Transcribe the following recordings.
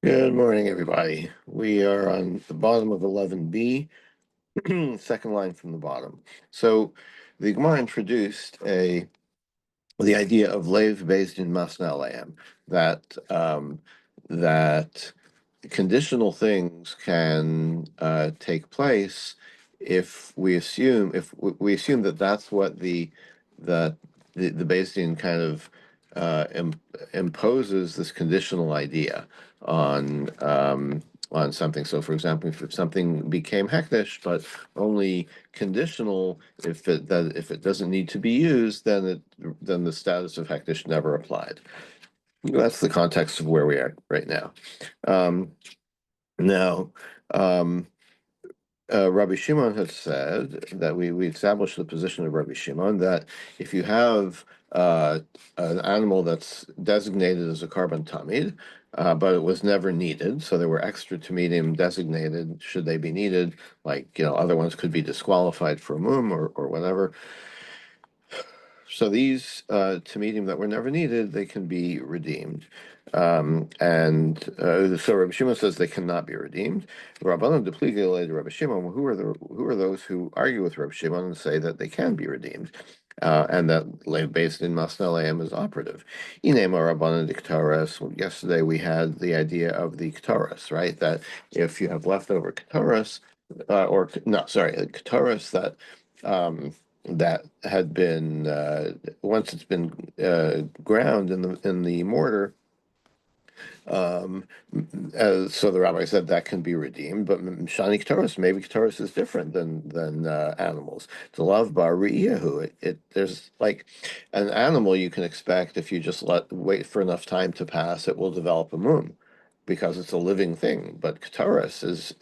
Good morning, everybody. We are on the bottom of 11b, second line from the bottom. So the Gemara introduced the idea of lave based in masna alayim, that conditional things can take place if we assume that that's what the the Beis Din kind of imposes this conditional idea on on something. So, for example, if something became hekdesh, but only conditional, if it doesn't need to be used, then the status of hekdesh never applied. That's the context of where we are right now. Um, now, um, Rabbi Shimon has said that we established the position of Rabbi Shimon that if you have an animal that's designated as a carbon tamid, but it was never needed, so there were extra tamidim designated should they be needed, like other ones could be disqualified for a mum or whatever. So these tamidim that were never needed, they can be redeemed. And so Rabbi Shimon says they cannot be redeemed. Rabbanan depligate Rabbi Shimon. Who are those who argue with Rabbi Shimon and say that they can be redeemed, and that lay based in Masnalayim is operative? Inema Rabbanan diktaras. Yesterday we had the idea of the ktaras, right? That if you have leftover ktaras, or no, sorry, ktaras um, that had been once it's been ground in the mortar. Um, so the rabbi said that can be redeemed, but shani k'taros, maybe k'taros is different than animals. To love bar riyahu, there's like an animal you can expect if you just wait for enough time to pass, it will develop a mum because it's a living thing. But k'taros is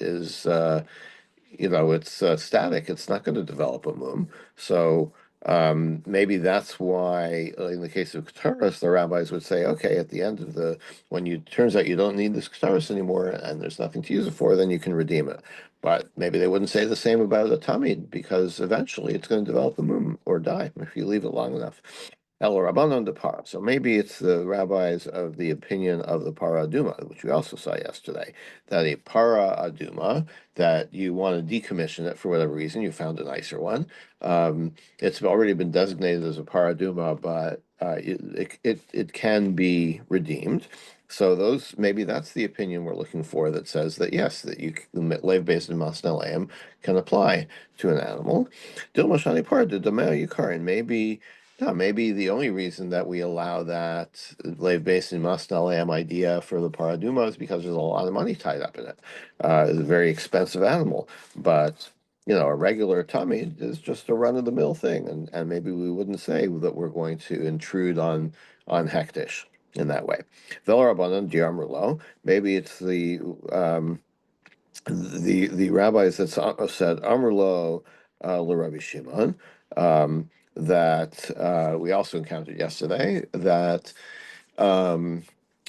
it's static. It's not going to develop a mum. So maybe that's why, in the case of Ktaris, the rabbis would say, okay, at the end of when you turns out you don't need this Ktaris anymore and there's nothing to use it for, then you can redeem it. But maybe they wouldn't say the same about a Tamid because eventually it's going to develop a mum or die if you leave it long enough. El Rabbanon de Para. So maybe it's the rabbis of the opinion of the Para Aduma, which we also saw yesterday, that a Para Aduma, that you want to decommission it for whatever reason, you found a nicer one. It's already been designated as a Para Aduma, but it can be redeemed. So maybe that's the opinion we're looking for that says that yes, that lave based in Masneleim can apply to an animal. Dilma Shani Para de Damea Yukarin. Maybe the only reason that we allow that lave based in Masnalayam idea for the Paraduma is because there's a lot of money tied up in it. It's a very expensive animal, but a regular tummy is just a run of the mill thing, and maybe we wouldn't say that we're going to intrude on hektish in that way. Velarabanan diamrlo. Maybe it's the rabbis that said Amrlo LeRabbi Shimon, that we also encountered yesterday, that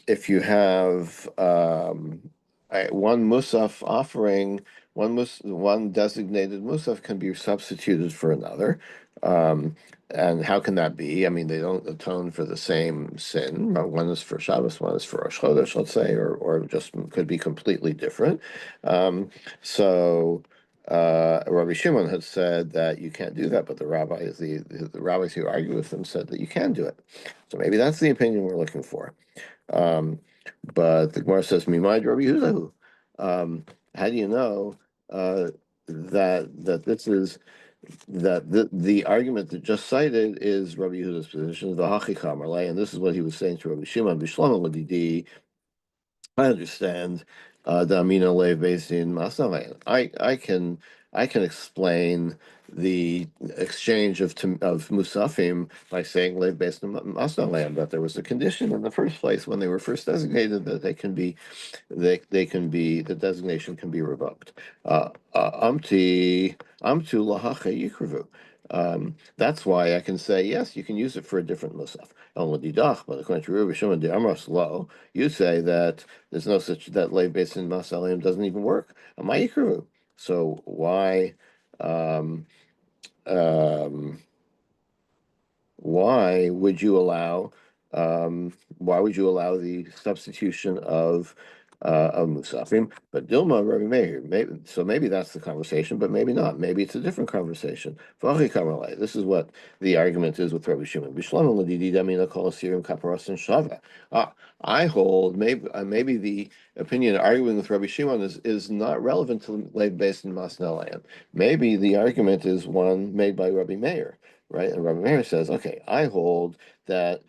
if you have one musaf offering, one designated musaf can be substituted for another. And how can that be? I mean, they don't atone for the same sin. One is for Shabbos, one is for Rosh Chodesh, let's say, or just could be completely different. So Rabbi Shimon had said that you can't do that, but the rabbis who argue with him said that you can do it. So maybe that's the opinion we're looking for. Um, but the Gemara says, "Mimai Rabbi Yehuda." How do you know that this is the argument that just cited is Rabbi Yehuda's position, the Hachikam, and this is what he was saying to Rabbi Shimon Bishlomo Ladidi. I understand the amino lev based in Masnavayan. I can explain the exchange of musafim by saying lev based in Masnavayan, but there was a condition in the first place when they were first designated that they can be the designation can be revoked. Amtu lahacha yikravu. That's why I can say yes, you can use it for a different musaf. But according to Rabbi Shimon de Amras Lo, you say that there's no such that lay based in Masalim doesn't even work. So um, um, why would you allow why would you allow the substitution of of Musafim, but Dilma Rabbi Meir. Maybe that's the conversation, but maybe not. Maybe it's a different conversation. This is what the argument is with Rabbi Shimon. I hold maybe the opinion arguing with Rabbi Shimon is not relevant to Lev based in Masnalayim. Maybe the argument is one made by Rabbi Meir, right? And Rabbi Meir says, okay, I hold that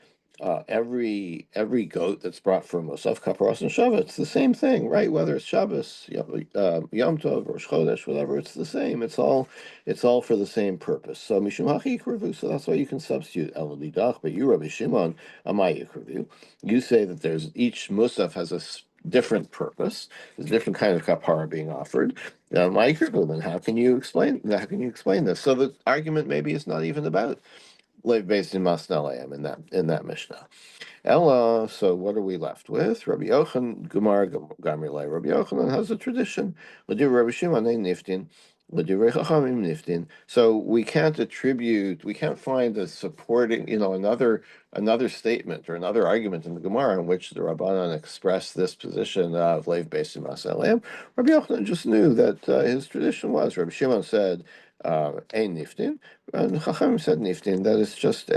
every goat that's brought from Mosaf Kaparos and Shavah, it's the same thing, right? Whether it's Shabbos, Yom Tov, or Chodesh, whatever, it's the same. It's all for the same purpose. So Mishum Hachi Yikrevu, so that's why you can substitute Elodidach, but you, Rabbi Shimon, Amai Yikrevu, you say that there's each Musaf has a different purpose. There's a different kind of kapara being offered. Amai Yikrevu, then how can you explain? How can you explain this? So the argument maybe is not even about based in Masnalayim in that Mishnah. Ella, so what are we left with? Rabbi Yochanan, Gemara, Gamrilai. Rabbi Yochanan has a tradition. L'divrei Rabbi Shimon ein niftin, l'divrei Chachamim niftin. So we can't find a supporting, another statement or another argument in the Gemara in which the Rabbanan expressed this position of Leiv based in Masnalayim. Rabbi Yochanan just knew that his tradition was. Rabbi Shimon said, ein niftin, and Chachamim said niftin. That is just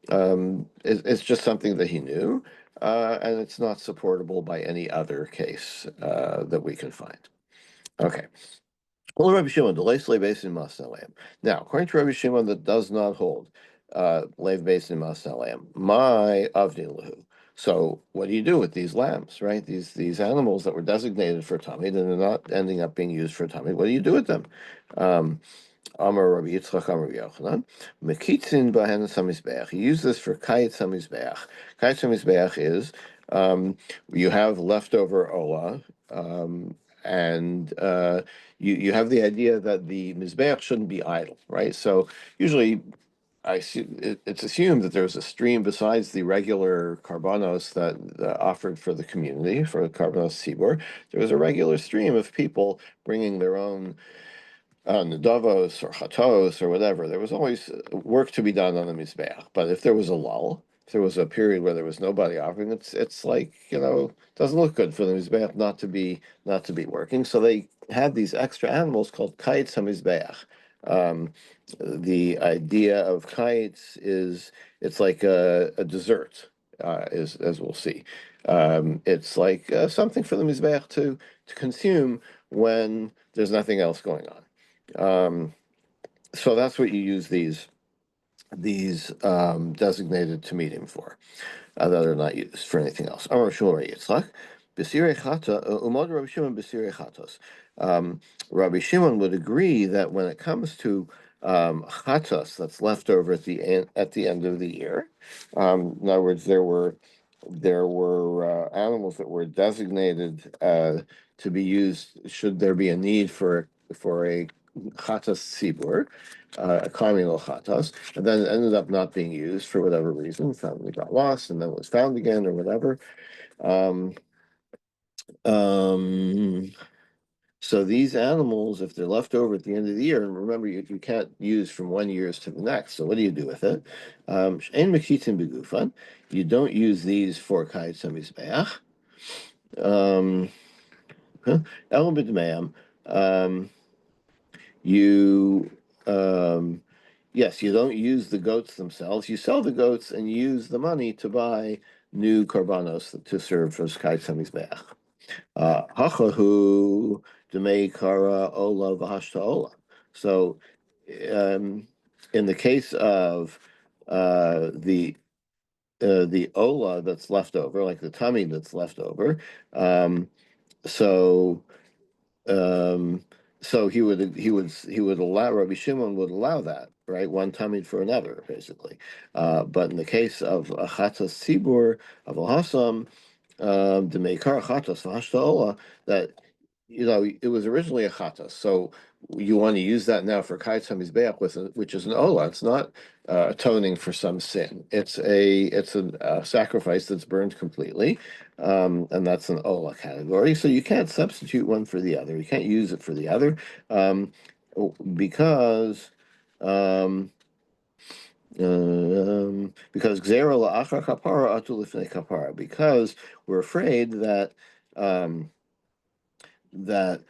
it's just something that he knew, and it's not supportable by any other case that we can find. Okay. Well, Rabbi Shimon, the leis based in Masalayim. Now, according to Rabbi Shimon, that does not hold leiv based in Masalayim. My avni lahu. So, what do you do with these lambs, right? These animals that were designated for tamid and are not ending up being used for tamid? What do you do with them? Amar Rabbi Yitzchak Amar Yochanan, Mekitzin Bahen Samizbeach. You use this for Kayet Samizbeach. Kayet Samizbeach is you have leftover ola, and you have the idea that the mizbeach shouldn't be idle, right? So usually it's assumed that there's a stream besides the regular karbanos that offered for the community, for karbanos tzibur. There was a regular stream of people bringing their own Nedavos or Chatos or whatever. There was always work to be done on the Mizbeach. But if there was a lull, if there was a period where there was nobody offering, it's like, doesn't look good for the Mizbeach not to be working. So they had these extra animals called kites HaMizbeach. The idea of kites is it's like a dessert, as we'll see. It's like something for the Mizbeach to consume when there's nothing else going on. So that's what you use these designated to meet him for, that are not used for anything else. Amar Shmuel Yitzchak, B'sirei Chata, Umod Rabbi Shimon B'sirei Chatos. Rabbi Shimon would agree that when it comes to chatos that's left over at the end of the year, in other words, there were animals that were designated to be used should there be a need for a chatas tzibur, a carminal chatas, and then it ended up not being used for whatever reason. Finally got lost, and then was found again, or whatever. So these animals, if they're left over at the end of the year, and remember, you can't use from one year to the next. So what do you do with it? Ein mekitzin begufan. You don't use these for kayetz hamizbeach. El b'dmeim. You yes, you don't use the goats themselves. You sell the goats and use the money to buy new korbanos to serve as kayetz hamizbeach. Hachahu demei kara ola v'hashta ola. So, in the case of the ola that's left over, like the tummy that's left over, so so he would allow Rabbi Shimon would allow that, right? One tummy for another, basically. But in the case of a chatas tzibur of a hasam, the meikar chatas v'hashtaola, that it was originally a chatas, so you want to use that now for kayetz hamizbeach which is an ola. It's not atoning for some sin. It's a sacrifice that's burned completely, and that's an ola category. So you can't substitute one for the other. You can't use it for the other, because gzera la'achar kapara atu lifnei kapara, because we're afraid that um, that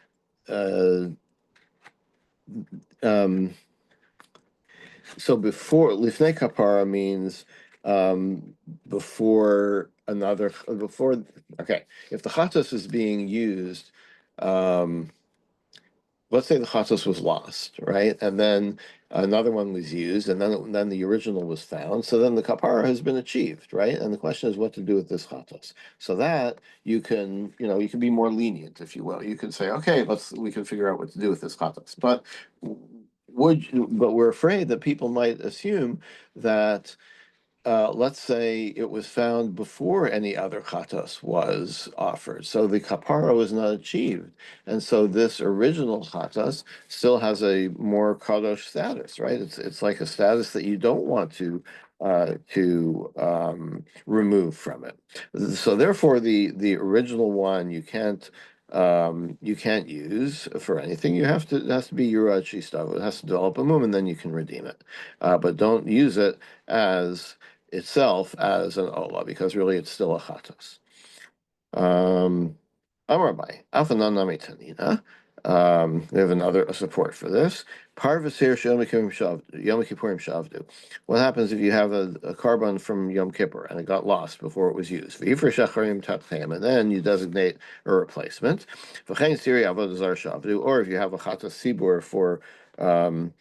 uh, um, so before lifnei kapara means um, before. Okay, if the chatos is being used. Um, let's say the chatos was lost, right? And then another one was used, and then the original was found. So then the kapara has been achieved, right? And the question is what to do with this chatos. So that you can be more lenient, if you will. You can say, okay, we can figure out what to do with this chatos. But we're afraid that people might assume that let's say it was found before any other chatos was offered. So the kapara was not achieved. And so this original chatos still has a more kadosh status, right? It's like a status that you don't want to remove from it. So therefore the original one you can't use for anything. It has to be Yurad Shistav. It has to develop a mum and then you can redeem it. But don't use it as itself as an ola because really it's still a chatos. Amrabai, Afananami Tanina. We have another support for this. Parvis here Yom Kippurim Shavdu. What happens if you have a carbon from Yom Kippur and it got lost before it was used? V'ifra Shacharim Tatchem, and then you designate a replacement. V'chein Siri Avodah Zar Shavdu, or if you have a chatas sibur um,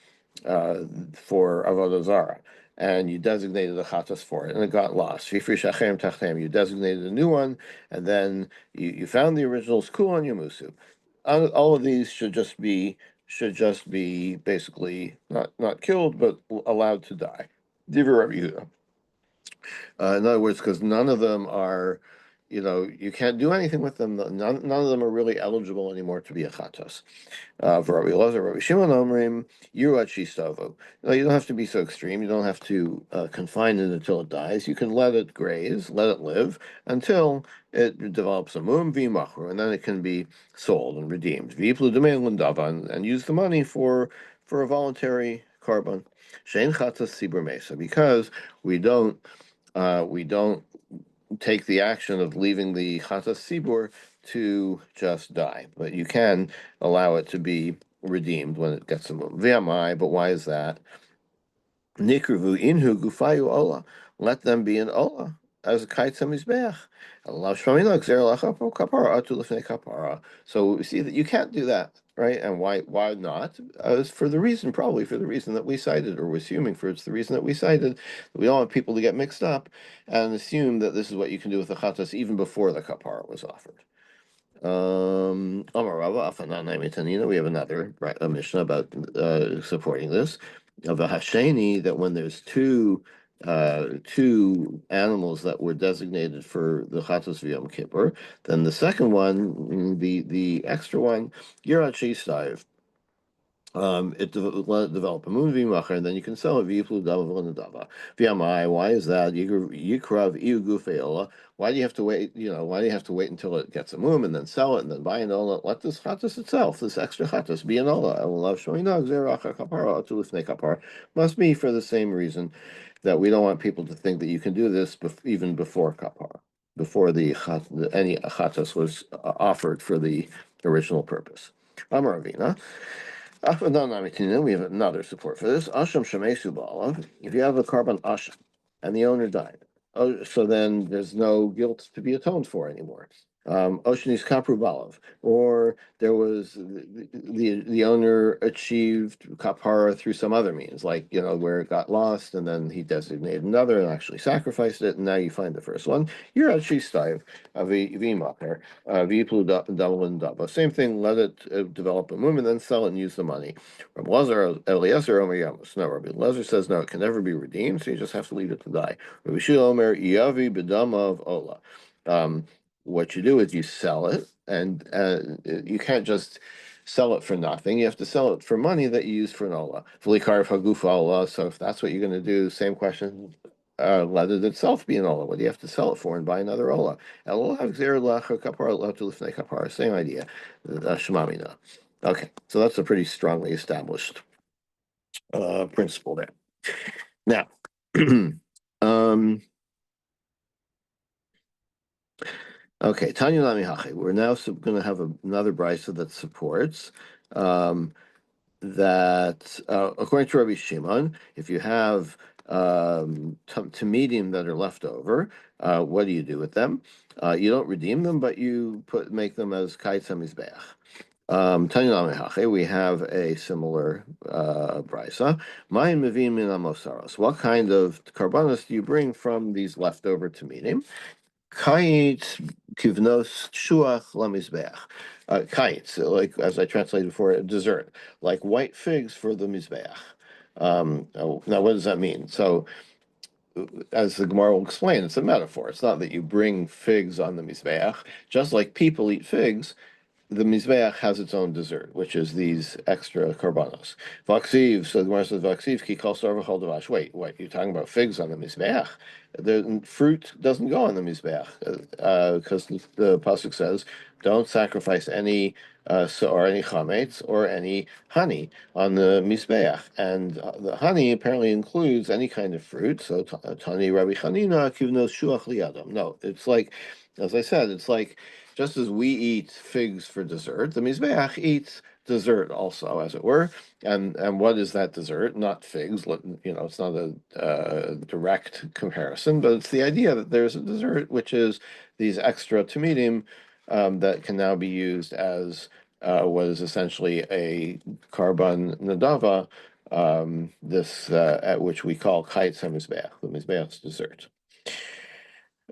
for Avodah Zarah, and you designated a chatas for it, and it got lost. Fifri shachem tachem, you designated a new one, and then you found the original skul on Yamusu. All of these should just be basically not killed, but allowed to die. Divrei Rabbi Yehuda. In other words, because none of them are, you can't do anything with them. None of them are really eligible anymore to be a chatos. Rabbi Elazar, Rabbi Shimon Omrim, Yirat Shistavo. No, you don't have to be so extreme. You don't have to confine it until it dies. You can let it graze, let it live until it develops a mum v'machru, and then it can be sold and redeemed. V'iplu d'mei l'ndava, and use the money for a voluntary carbon. Shein chatas sibur mesa, because we don't take the action of leaving the chatas sibur to just die, but you can allow it to be redeemed when it gets a mum. V'amai, but why is that? Nikruvu inhu gufayu ola. Let them be an ola as a kite mizbeach. So we see that you can't do that, right? And why not? Probably for the reason that we cited, or we're assuming it's the reason that we cited. We don't want people to get mixed up and assume that this is what you can do with the chatas even before the kapara was offered. Amarava Afananai Mitanina, we have another a Mishnah about supporting this. Of a Hasheni, that when there's two animals that were designated for the Chatos V'Yom Kippur, then the second one, the extra one, Yirat Sheistayev, let it develop a moon v'macher, and then you can sell it v'yiplu dava v'lenadava. V'yamai, why is that? Yikrav iu gufeola. Why do you have to wait? Why do you have to wait until it gets a moon and then sell it and then buy an ola? Let this chatas itself, this extra chatas, be an ola. Must be for the same reason that we don't want people to think that you can do this even before kapara, before any chatas was offered for the original purpose. Amar Ravina. We have another support for this. Asham Shemesu Balav. If you have a carbon Asham and the owner died, so then there's no guilt to be atoned for anymore. Oceanis Kapru Balav, or there was the owner achieved kapara through some other means, like where it got lost, and then he designated another and actually sacrificed it, and now you find the first one. You're at Shistaiv, Vimaker, Viplu Double and Dava. Same thing. Let it develop a mum and then sell it and use the money. Rabbi Eliezer Omer Yamus. No, Rabbi Eliezer says no, it can never be redeemed, so you just have to leave it to die. Rabbi Shua Omer Yavi B'dama of Ola. What you do is you sell it, and you can't just sell it for nothing. You have to sell it for money that you use for an ola. V'likar hagufa ola. So if that's what you're going to do, same question. Let it itself be an ola. What do you have to sell it for and buy another ola? Same idea. Shemamina. Okay, so that's a pretty strongly established principle there. Now, um, Okay, Tanya Lami Hachi. We're now going to have another brisa that supports um, that, according to Rabbi Shimon, if you have tamidim that are left over, what do you do with them? You don't redeem them, but you make them as kites hamizbeach. Tanya Lami Hachi. We have a similar brisa. Mayin mevim min amosaros. What kind of karbanos do you bring from these leftover tamidim? Kite kivnos shuach lamizbeach. Kites, like as I translated before, a dessert, like white figs for the mizbeach. Now, what does that mean? So, as the Gemara will explain, it's a metaphor. It's not that you bring figs on the mizbeach. Just like people eat figs, the Mizbeach has its own dessert, which is these extra karbanos. Vaksiv, so the Gemara says, Vaksiv, ki kol sarva chol davash. Wait, you're talking about figs on the Mizbeach? The fruit doesn't go on the Mizbeach, because the Pasuk says, don't sacrifice any or any chametz or any honey on the Mizbeach. And the honey apparently includes any kind of fruit. So, Tani Rabbi Chanina, kivnos shuach liyadam. No, it's like, as I said, it's like, just as we eat figs for dessert, the Mizbeach eats dessert also, as it were. And what is that dessert? Not figs. It's not a direct comparison, but it's the idea that there's a dessert which is these extra tamidim that can now be used as what is essentially a karban nadava. This at which we call kites hamizbeach, the mizbeach's dessert.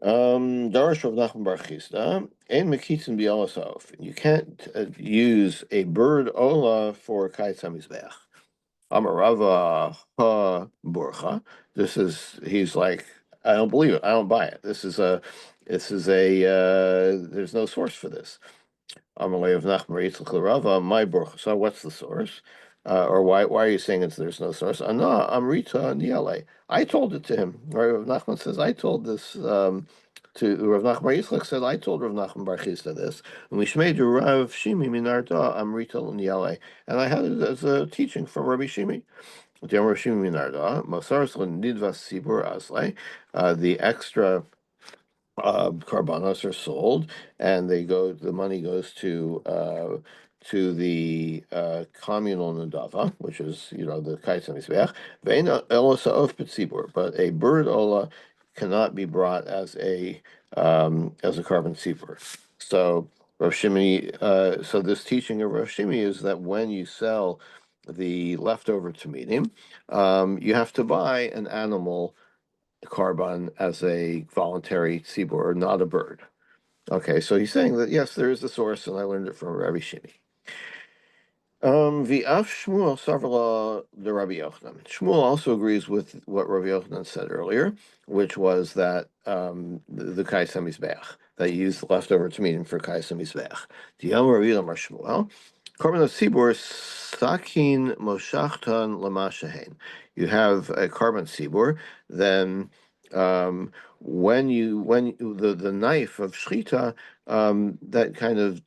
Darash Rav Nachman Bar Chisda, Ein Mekitzin Bialasof. You can't use a bird ola for Kais HaMizbeach. Amarava Ha Burcha. He's like, I don't believe it. I don't buy it. There's no source for this. Amalei of Nachman Yitzchak Rava, my Burcha. So what's the source? Or why are you saying there's no source? Ana Amrita Niale. I told it to him. Rav Nachman says I told this to Rav Nachman Yitzchak said I told Rav Nachman Bar Chisda this. And we shmei to Rav Shimi Minarda Amrita Niale. And I had it as a teaching from Rabbi Shimi. The extra carbonos are sold, and the money goes to the communal nadava, which is the kaitz hamizbeach. Ve'ena elosa of pitzibur, but a bird ola cannot be brought as a carbon tzibur. So Rav Shimi, so this teaching of Rav Shimi is that when you sell the leftover tamidim, you have to buy an animal carbon as a voluntary tzibur, not a bird. Okay, so he's saying that yes, there is a source, and I learned it from Rabbi Shimi. V'af Shmuel Savarla the Rabbi Yochanan. Shmuel also agrees with what Rabbi Yochanan said earlier, which was that the Kais HaMizbeach, that you use the leftover tamidim for Kais HaMizbeach. Diyam Rabbi Yomar Shmuel. Korban Sibur Sakin Moshachtan Lamashahen. You have a carbon sibur, then when the knife of shchita that kind of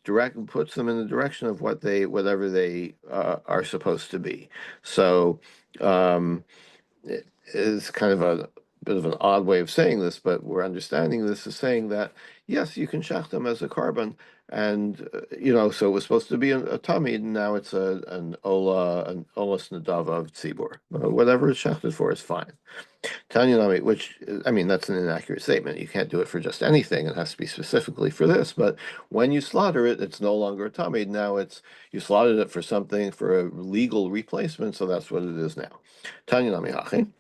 puts them in the direction of whatever they are supposed to be. So it is kind of a bit of an odd way of saying this, but we're understanding this as saying that yes, you can shach them as a carbon, and so it was supposed to be a tamid, and now it's an olas nadava of tzibur. Whatever it's shachted for is fine. Tanya Nami, which I mean, that's an inaccurate statement. You can't do it for just anything. It has to be specifically for this. But when you slaughter it, it's no longer a tamid. Now you slaughtered it for something, for a legal replacement. So that's what it is now. Tanya Nami Hachi,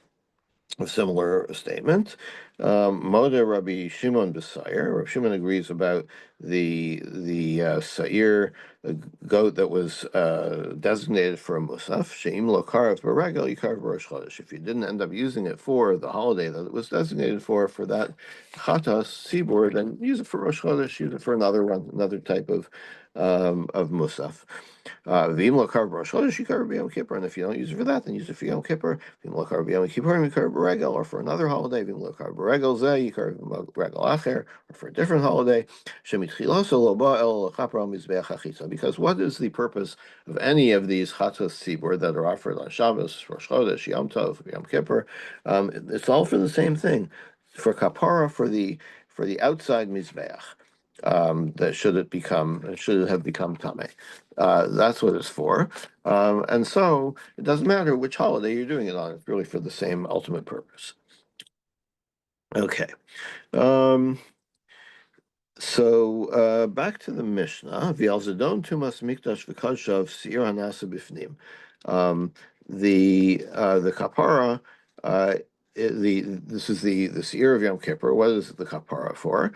a similar statement. Moda Rabbi Shimon B'Sayer. Rabbi Shimon agrees about the Sair, the goat that was designated for a musaf. Sheim lo karav b'regel yikarav b'rosh chodesh. If you didn't end up using it for the holiday that it was designated for that chatas sibur, then use it for Rosh Chodesh. Use it for another one, another type of musaf. V'im lo karav b'rosh chodesh yikarav b'yom kippur. And if you don't use it for that, then use it for Yom Kippur. V'im lo karav b'yom kippur yikarav b'regel, or for another holiday. V'im lo karav b'regel zeh yikarav b'regel acher, or for a different holiday. Because what is the purpose of any of these chatas tzibur that are offered on Shabbos, Rosh Chodesh, Yom Tov, Yom Kippur? It's all for the same thing, for kapara, for the outside mizbeach. that should it have become tame. That's what it's for. And so it doesn't matter which holiday you're doing it on, it's really for the same ultimate purpose. Okay. Um, back to the Mishnah. V'al zedon tumas mikdash v'kadshav seir hanasa bifnim. Um, the kapara, uh, this is the seir of Yom Kippur. What is the kapara for?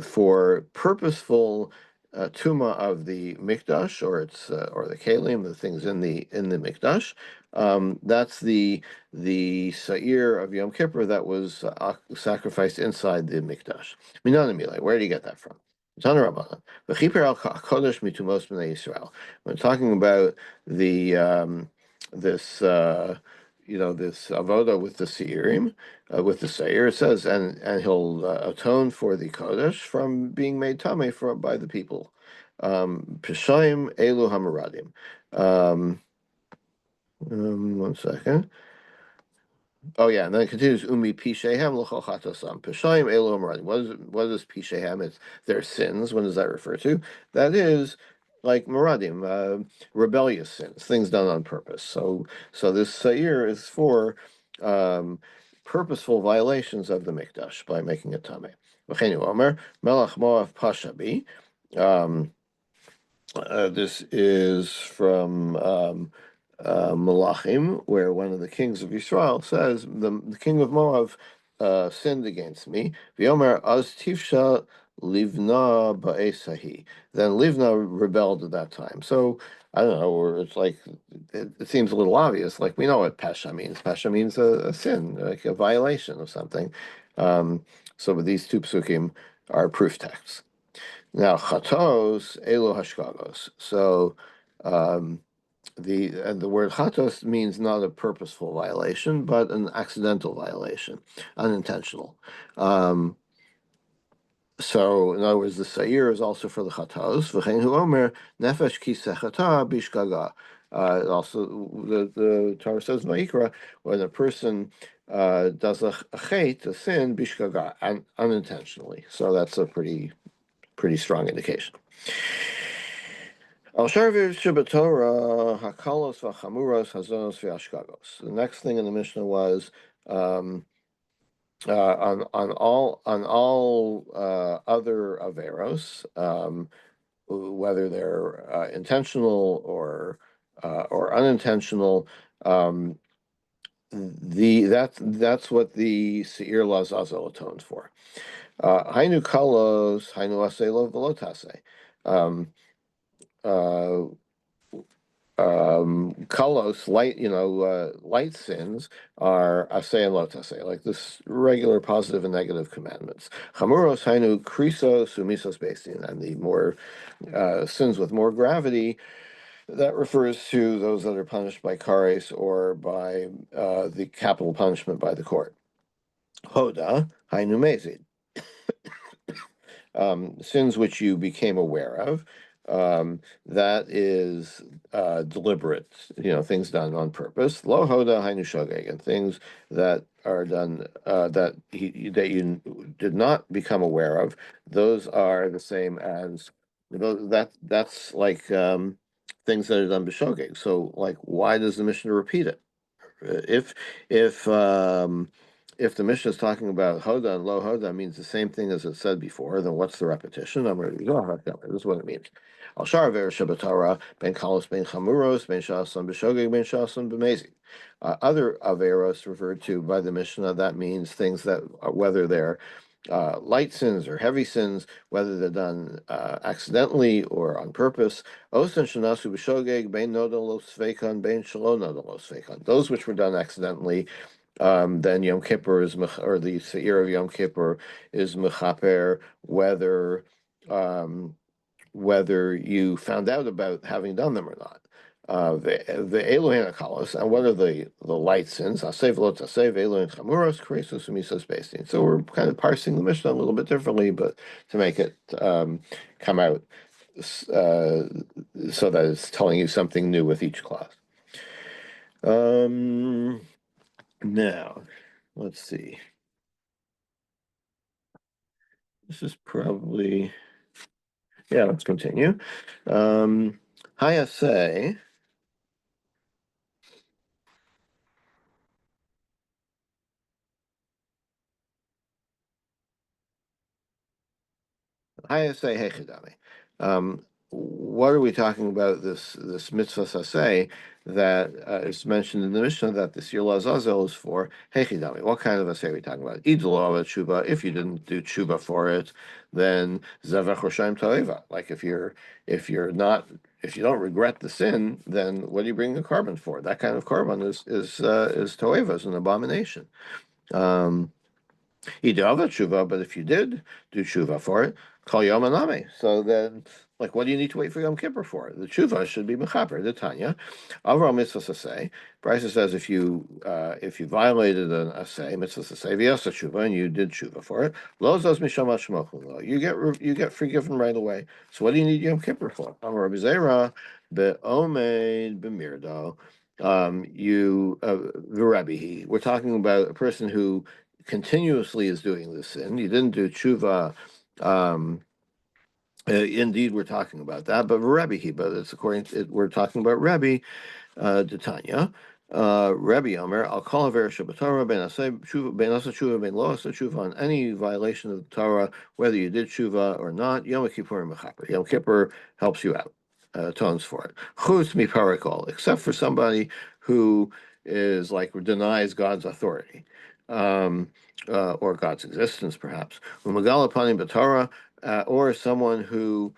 For purposeful tuma of the mikdash, or the kalim, the things in the mikdash. That's the seir of Yom Kippur that was sacrificed inside the mikdash. Minanimile, where do you get that from? When talking about the this this avoda with the seirim, with the seir, it says, and he'll atone for the kodesh from being made tame by the people. Peshayim elu hamaradim. One second. Oh yeah, and then it continues umi pishehem l'chochatosam peshayim elo maradi. What is pishehem? It's their sins. When does that refer to? That is like maradim, rebellious sins, things done on purpose. So this sair is for purposeful violations of the mikdash by making it tameh. V'cheinu omer melach moav pashabi. This is from Malachim, where one of the kings of Israel says, the king of Moab sinned against me. V'yomer az tifsha livna ba'esahi. Then Livna rebelled at that time. So I don't know, or it's like it seems a little obvious. Like we know what pesha means. Pesha means a sin, like a violation of something. So these two psukim are proof texts. Now, chatos elo hashkagos. So, the word chatos means not a purposeful violation, but an accidental violation, unintentional. So, in other words, the sair is also for the chatos. V'chein hu omer nefesh ki sechata bishgaga. Also, the Torah says Vayikra, when a person does a chet, a sin, bishgaga, unintentionally. So that's a pretty strong indication. Al Sharviv Shabbatorah Hakalos Vachamuros Hazonos Vyashkagos. The next thing in the Mishnah was on all other averos, whether they're intentional or unintentional. That's what the Seir Lazazel atones for. Hainu kalos, hainu aselo velotase. Kalos, light sins are aseh and lotase, like this regular positive and negative commandments. Chamuros hainu krisos umisos besin, and the more sins with more gravity, that refers to those that are punished by kares or by the capital punishment by the court. Hoda hainu mezid. Sins which you became aware of, that is deliberate, things done on purpose. Lo hoda hainu shogeg, and things that are done that you did not become aware of. Those are the same as that's like things that are done b'shogeg. So, like, why does the Mishnah repeat it? If if um, if the Mishnah is talking about Hoda and Lo Hoda means the same thing as it said before, then what's the repetition? I'm ready to go. This is what it means. Al Shar Ver Shabbatara Ben Kalos Ben Chamuros Ben Shasan B'Shogeg Ben Shasan B'Mezi. Other averos referred to by the Mishnah, that means things that whether they're light sins or heavy sins, whether they're done accidentally or on purpose. Osen shenasu b'shogeg bein nodon lo sveikan bein shelo nodon lo sveikan. Those which were done accidentally, then Yom Kippur or the Seir of Yom Kippur is mechaper, whether you found out about having done them or not. The Elohim Akalos, and what are the light sins? Asev lo tasev Elohim Chamuros Kresus Umisas Beistin. So we're kind of parsing the Mishnah a little bit differently, but to make it come out so that it's telling you something new with each clause. Now, let's see. This is probably, yeah, let's continue. Hayase. I say hechidami. What are we talking about? This mitzvah saseh that is mentioned in the Mishnah that the Sir Lazazel is for hechidami. What kind of assay are we talking about? Idlo tshuva. If you didn't do tshuva for it, then zavech roshaim toeva. Like if you're not if you don't regret the sin, then what do you bring the carbon for? That kind of carbon is toeva, is an abomination. Um, he did have a tshuva, but if you did do tshuva for it, call Yom Anami. So then, like, what do you need to wait for Yom Kippur for? The tshuva should be mechaper. The Tanya, Avram mitzvah say. Bryce says if you violated an assay mitzvah say v'yasa tshuva and you did tshuva for it, lo zos mishama shmochun. You get forgiven right away. So what do you need Yom Kippur for? Amar Rabbi Zera be'omed b'mirdo. The Rabbi, we're talking about a person who continuously is doing this sin. You didn't do tshuva. Um, Indeed, we're talking about that, but Rebbe, but it's according to it, we're talking about Rebbe, Tanya. Rebbe Omer, I'll call a ver Shabbatara ben Asay tshuva ben lo asa tshuva on any violation of the Torah, whether you did tshuva or not. Yom Kippur mechaper. Yom Kippur helps you out, atones for it. Chutz mi parakol, except for somebody who is like denies God's authority. Or God's existence, perhaps. Umagal upon Torah, or someone who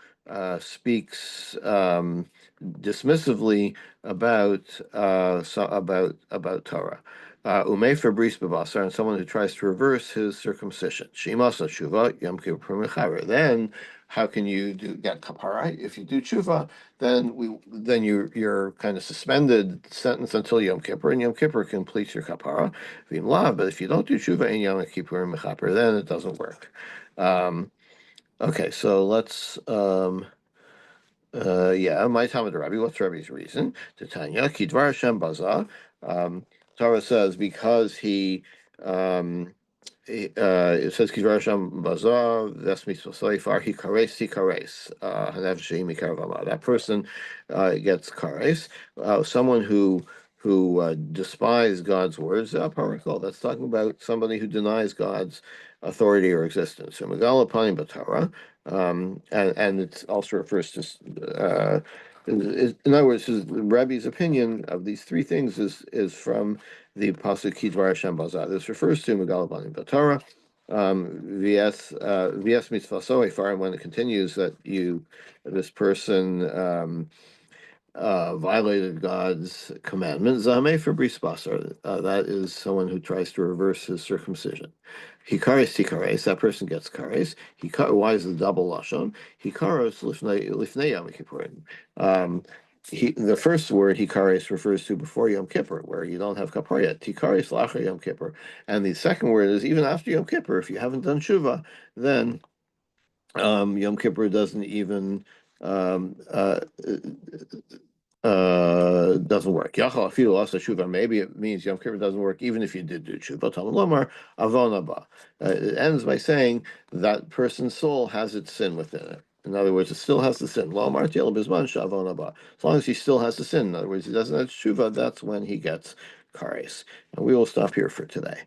speaks dismissively about Torah. Umay Fabris Bavasar, and someone who tries to reverse his circumcision. Shimas Shuva Yom Kippur Mechaber. Then how can you get kapara? If you do tshuva, then you're kind of suspended sentence until Yom Kippur, and Yom Kippur completes your kapara. But if you don't do tshuva in Yom Kippur and mechaper, then it doesn't work. Okay, so let's my Talmud Rabbi, what's Rabbi's reason? Titania, Kidvar Hashem Baza. Torah says because it says Kidvar Hashem Baza, that's mitzvah soifar, he kares, hanav sheim ikaravama. That person gets kares. Someone who despise God's words, parakol. That's talking about somebody who denies God's authority or existence. So Megala Panim Batara, and it also refers to, in other words, Rabbi's opinion of these three things is from the pasuk Kidvar Hashem Bazah. This refers to Megala Panim Batara. Vs mitzvah soifar, and when it continues that this person violated God's commandment. Zameh for bris basar. That is someone who tries to reverse his circumcision. Hikares tikares. That person gets kares. Why is the double lashon? Hikaros lifnei Yom Kippurim. The first word hikares refers to before Yom Kippur, where you don't have kapar yet. Tikares lacher Yom Kippur, and the second word is even after Yom Kippur. If you haven't done tshuva, then Yom Kippur doesn't even doesn't work. Yachal afilu asa tshuva. Maybe it means Yom Kippur doesn't work even if you did do tshuva. Talmud lomar avon haba. It ends by saying that person's soul has its sin within it. In other words, it still has the sin. Lomar tiel bizman shavon haba. As long as he still has the sin. In other words, he doesn't have tshuva. That's when he gets kares. And we will stop here for today.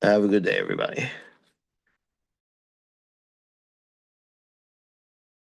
Have a good day, everybody.